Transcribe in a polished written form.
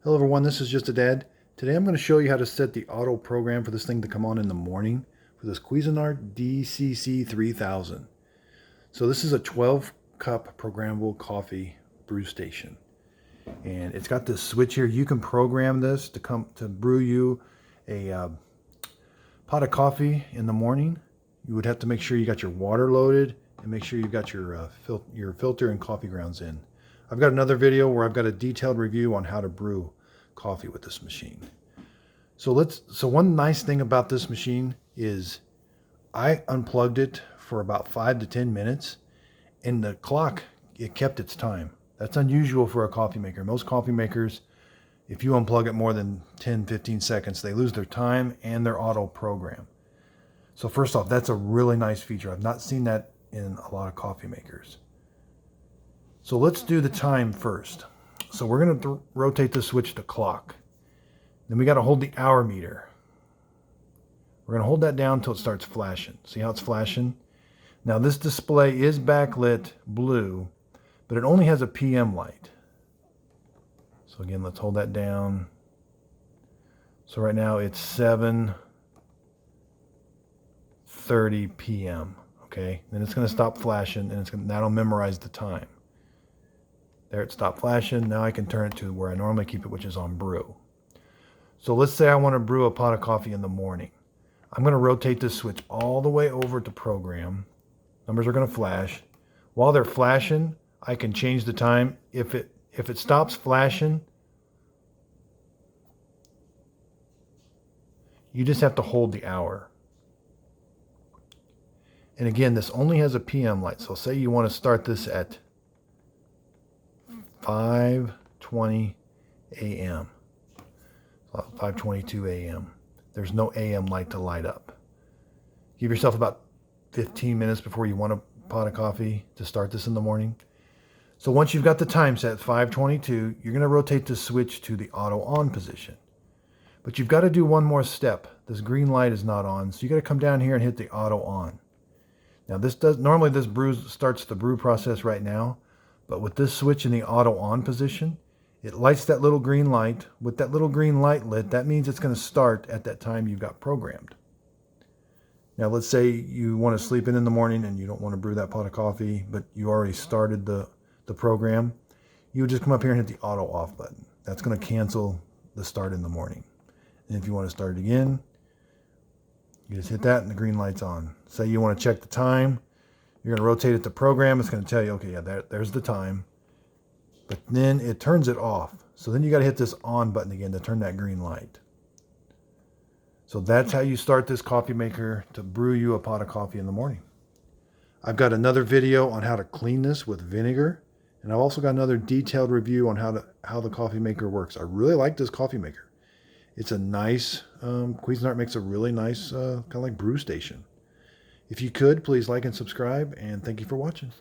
Hello everyone, this is Just a Dad. Today I'm going to show you how to set the auto program for this thing to come on in the morning for this Cuisinart DCC-3000. So this is a 12 cup programmable coffee brew station. And it's got this switch here. You can program this to brew you a pot of coffee in the morning. You would have to make sure you got your water loaded and make sure you got your filter and coffee grounds in. I've got another video where I've got a detailed review on how to brew coffee with this machine. So one nice thing about this machine is I unplugged it for about 5 to 10 minutes and the clock, it kept its time. That's unusual for a coffee maker. Most coffee makers, if you unplug it more than 10-15 seconds, they lose their time and their auto program. So first off, that's a really nice feature. I've not seen that in a lot of coffee makers. So let's do the time first. So we're going to rotate the switch to clock. Then we got to hold the hour meter. We're going to hold that down until it starts flashing. See how it's flashing? Now this display is backlit blue, but it only has a PM light. So again, let's hold that down. So right now it's 7:30 p.m. Okay, then it's going to stop flashing, and that'll memorize the time. There, it stopped flashing. Now I can turn it to where I normally keep it, which is on brew. So let's say I want to brew a pot of coffee in the morning. I'm going to rotate this switch all the way over to program. Numbers are going to flash. While they're flashing, I can change the time. If it stops flashing, you just have to hold the hour. And again, this only has a PM light. So say you want to start this at 5:20 a.m. 5:22 a.m. There's no AM light to light up. Give yourself about 15 minutes before you want a pot of coffee to start this in the morning. So once you've got the time set, 5:22, you're going to rotate the switch to the auto on position. But you've got to do one more step. This green light is not on, so you got to come down here and hit the auto on. Now normally this brew starts the brew process right now. But with this switch in the auto on position, it lights that little green light. With that little green light lit, that means it's going to start at that time you've got programmed. Now let's say you want to sleep in the morning and you don't want to brew that pot of coffee, but you already started the program. You would just come up here and hit the auto off button. That's going to cancel the start in the morning. And if you want to start it again, you just hit that and the green light's on. Say you want to check the time. You're going to rotate it to program. It's going to tell you, okay, yeah, there's the time. But then it turns it off. So then you got to hit this on button again to turn that green light. So that's how you start this coffee maker to brew you a pot of coffee in the morning. I've got another video on how to clean this with vinegar. And I've also got another detailed review on how the coffee maker works. I really like this coffee maker. It's a nice, Cuisinart makes a really nice kind of like brew station. If you could, please like and subscribe, and thank you for watching.